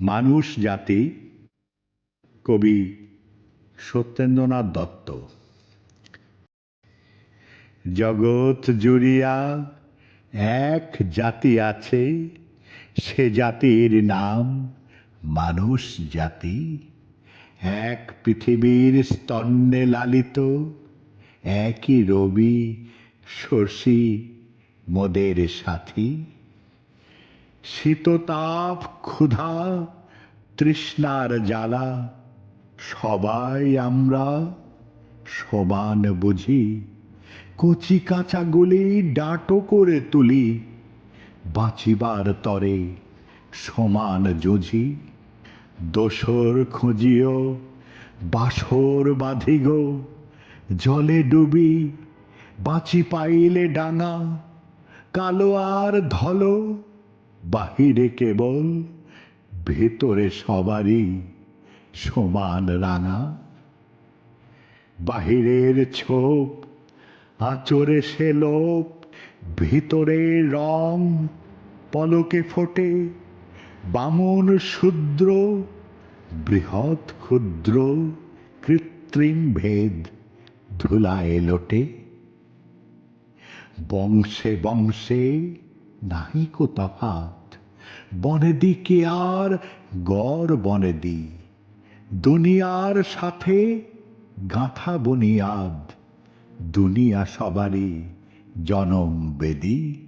মানুষ জাতি, কবি সত্যেন্দ্রনাথ দত্ত। জগৎ জুড়িয়া এক জাতি আছে, সে জাতির নাম মানুষ জাতি। এক পৃথিবীর স্তন্যে লালিত, একই রবি শশী মোদের সাথী। শীততাপ ক্ষুধা তৃষ্ণার জ্বালা, সবাই আমরা সমান বুঝি। কচি কাঁচাগুলি ডাঁটো করে তুলি, বাঁচিবার তরে সমান জুঝি। দোসর খুঁজিও বাসর বাঁধি গো, জলে ডুবি বাঁচি পাইলে ডাঙা। কালো আর ধলো বাহিরে কেবল, ভেতরে সবারই সমান রাঙা। বাহিরের ছোপ আঁচড়ে সে লোপ, ভিতরে রং পলকে ফোটে। বামন শূদ্র বৃহৎ ক্ষুদ্র, কৃত্রিম ভেদ ধুলায় লোটে। বংশে বংশে নাহিকো তফাৎ, বনেদি কে আর গড় বনেদি। দুনিয়ার সাথে গাঁথা বুনিয়াদ, দুনিয়া সবারই জনম বেদী।